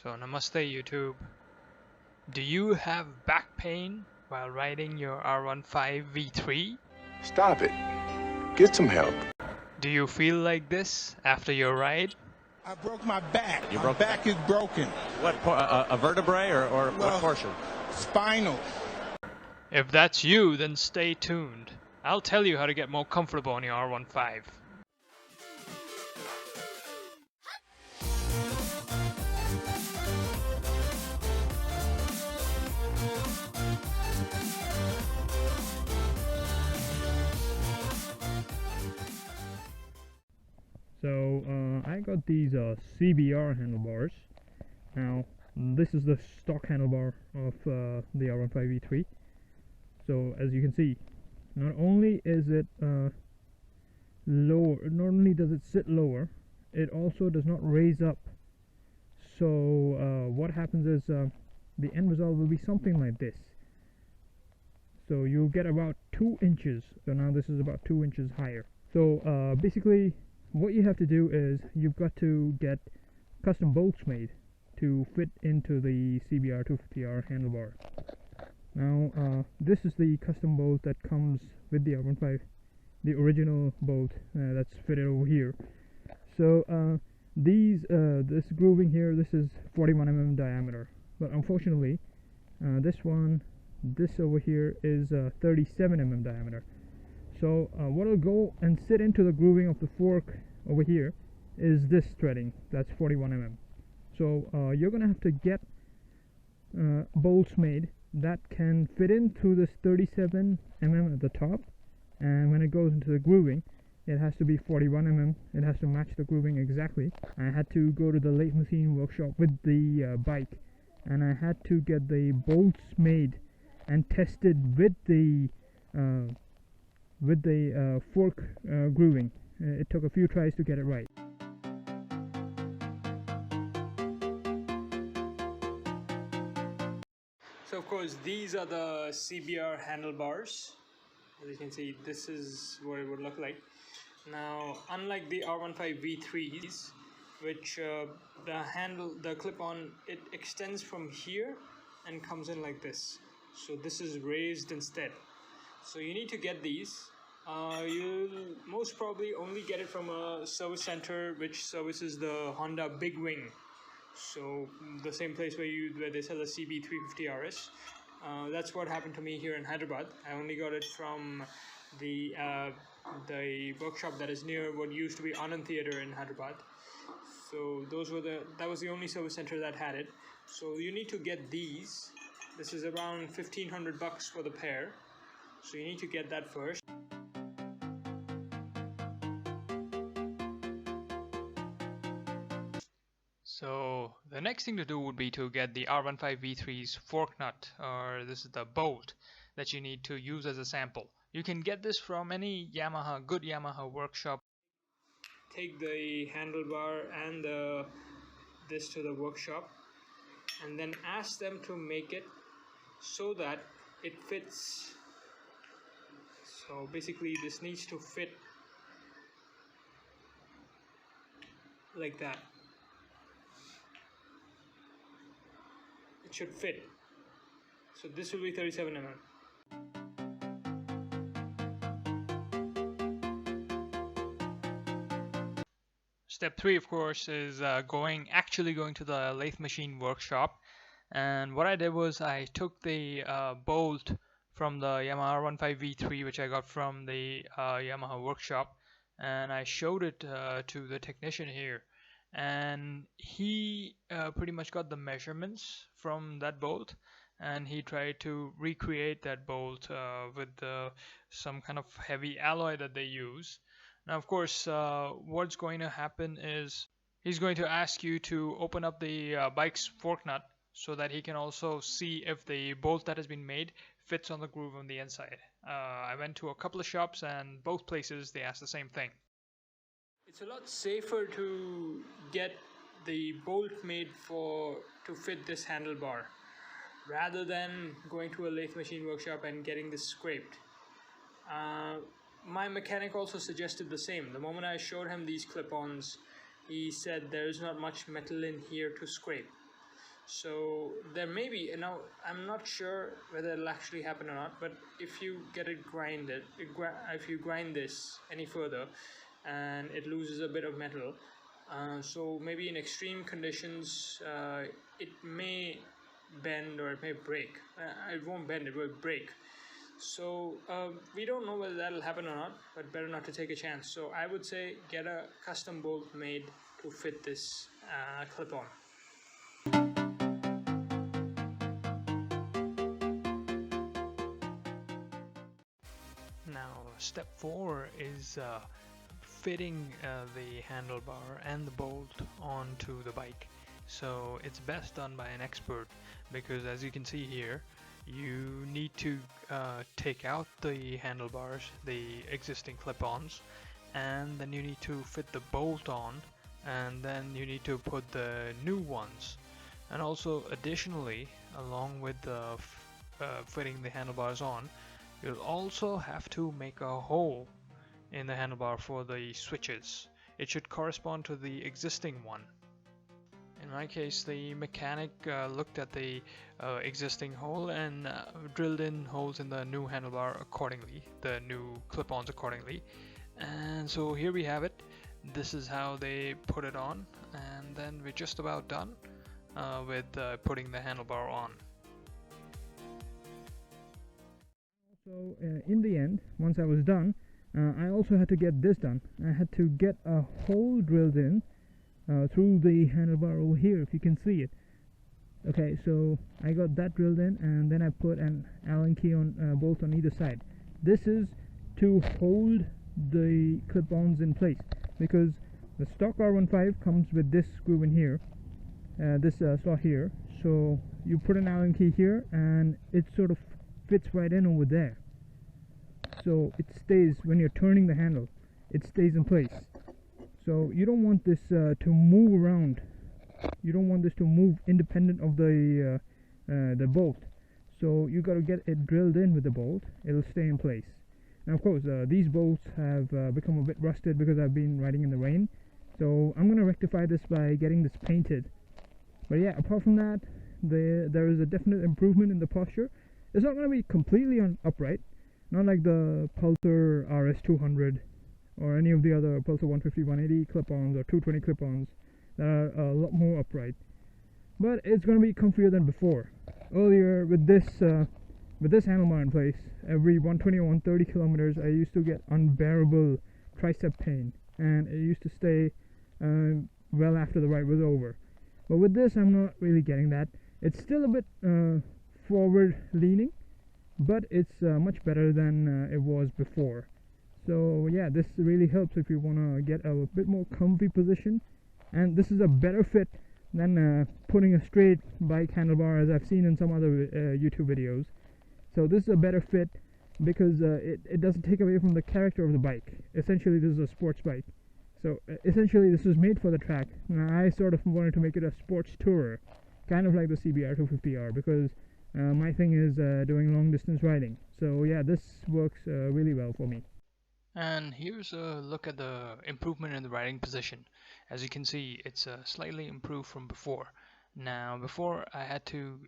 So namaste YouTube. Do you have back pain while riding your R15 V3? Stop it. Get some help. Do you feel like this after your ride? I broke my back. My back is broken. What, A vertebrae or Well, what portion? Spinal. If that's you, then stay tuned. I'll tell you how to get more comfortable on your R15. So I got these CBR handlebars. Now this is the stock handlebar of the R15 V3. So as you can see, not only is it lower, not only does it sit lower, it also does not raise up. So what happens is the end result will be something like this. So you'll get about 2 inches. So now this is about 2 inches higher. So basically what you have to do is you've got to get custom bolts made to fit into the CBR 250R handlebar. Now this is the custom bolt that comes with the R15, the original bolt that's fitted over here. So this grooving here, this is 41 mm diameter, but unfortunately this over here is 37 mm diameter. So what will go and sit into the grooving of the fork over here is this threading, that's 41 mm. So you're gonna have to get bolts made that can fit in through this 37 mm at the top, and when it goes into the grooving it has to be 41 mm. It has to match the grooving exactly. I had to go to the Lathe Machine Workshop with the bike, and I had to get the bolts made and tested with the fork grooving. It took a few tries to get it right. So of course these are the CBR handlebars. As you can see, this is what it would look like. Now unlike the R15 V3s, which the clip-on, it extends from here and comes in like this. So this is raised instead. So you need to get these. You'll most probably only get it from a service center which services the Honda Big Wing. So the same place where they sell the CB350 RS. That's what happened to me here in Hyderabad. I only got it from the workshop that is near what used to be Anand Theatre in Hyderabad. So that was the only service center that had it. So you need to get these. This is around 1,500 bucks for the pair. So you need to get that first. So the next thing to do would be to get the R15 V3's fork nut, or this is the bolt that you need to use as a sample. You can get this from any good Yamaha workshop. Take the handlebar and this to the workshop, and then ask them to make it so that it fits. So basically this needs to fit like that. It should fit. So this will be 37 mm. Step 3, of course, is actually going to the Lathe Machine Workshop. And what I did was I took the bolt from the Yamaha R15 V3, which I got from the Yamaha workshop, and I showed it to the technician here, and he pretty much got the measurements from that bolt, and he tried to recreate that bolt with some kind of heavy alloy that they use. Now of course what's going to happen is he's going to ask you to open up the bike's fork nut so that he can also see if the bolt that has been made fits on the groove on the inside. I went to a couple of shops, and both places they asked the same thing. It's a lot safer to get the bolt made to fit this handlebar rather than going to a Lathe Machine Workshop and getting this scraped. My mechanic also suggested the same. The moment I showed him these clip-ons, he said there is not much metal in here to scrape. So there may be, now I'm not sure whether it'll actually happen or not, but if you get it grinded, if you grind this any further and it loses a bit of metal, so maybe in extreme conditions it may bend or it may break. It won't bend, it will break. So we don't know whether that'll happen or not, but better not to take a chance. So I would say get a custom bolt made to fit this clip on. Now step 4 is fitting the handlebar and the bolt onto the bike. So it's best done by an expert, because as you can see here, you need to take out the handlebars, the existing clip-ons, and then you need to fit the bolt on, and then you need to put the new ones. And also additionally, along with the fitting the handlebars on, you'll also have to make a hole in the handlebar for the switches. It should correspond to the existing one. In my case, the mechanic looked at the existing hole and drilled in holes in the new handlebar accordingly, the new clip-ons accordingly. And so here we have it. This is how they put it on, and then we're just about done with putting the handlebar on. So in the end, once I was done, I also had to get this done. I had to get a hole drilled in through the handlebar over here, if you can see it. Okay, so I got that drilled in, and then I put an Allen key on bolt on either side. This is to hold the clip-ons in place, because the stock R15 comes with this screw in here, this slot here. So you put an Allen key here, and it sort of fits right in over there. So it stays, when you're turning the handle, it stays in place. So you don't want this to move around. You don't want this to move independent of the bolt. So you got to get it drilled in with the bolt. It'll stay in place. Now, of course, these bolts have become a bit rusted because I've been riding in the rain. So I'm going to rectify this by getting this painted. But yeah, apart from that, there is a definite improvement in the posture. It's not going to be completely upright, not like the Pulsar RS200 or any of the other Pulsar 150, 180 clip-ons or 220 clip-ons that are a lot more upright. But it's going to be comfier than before. Earlier, with this handlebar in place, every 120 or 130 kilometers, I used to get unbearable tricep pain, and it used to stay well after the ride was over. But with this, I'm not really getting that. It's still a bit forward leaning, but it's much better than it was before. So yeah, this really helps if you want to get a bit more comfy position, and this is a better fit than putting a straight bike handlebar as I've seen in some other YouTube videos. So this is a better fit because it doesn't take away from the character of the bike. Essentially, this is a sports bike. So essentially, this was made for the track. Now, I sort of wanted to make it a sports tourer, kind of like the CBR 250R, because my thing is doing long distance riding. So yeah, this works really well for me. And here's a look at the improvement in the riding position. As you can see, it's slightly improved from before. Now, before I had to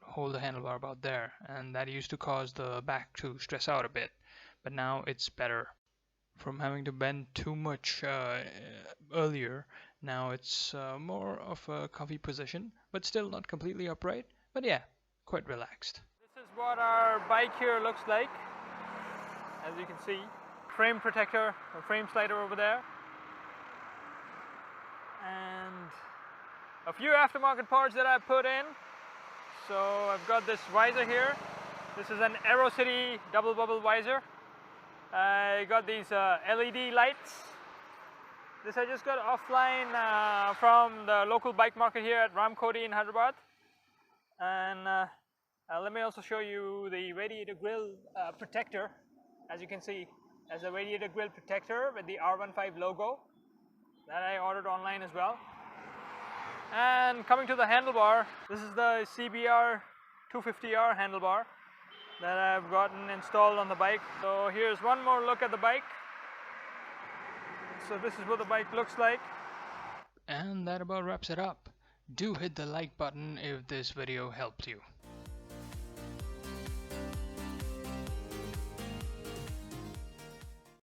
hold the handlebar about there, and that used to cause the back to stress out a bit. But now it's better. From having to bend too much earlier, now it's more of a comfy position, but still not completely upright. But yeah, quite relaxed. This is what our bike here looks like. As you can see, frame protector, or frame slider over there, and a few aftermarket parts that I put in. So I've got this visor here. This is an AeroCity double bubble visor. I got these LED lights. This I just got offline from the local bike market here at Ramkoti in Hyderabad. And let me also show you the radiator grille protector. As you can see, as a radiator grille protector with the R15 logo that I ordered online as well. And coming to the handlebar, this is the CBR 250R handlebar that I've gotten installed on the bike. So here's one more look at the bike. So this is what the bike looks like. And that about wraps it up. Do hit the like button if this video helped you.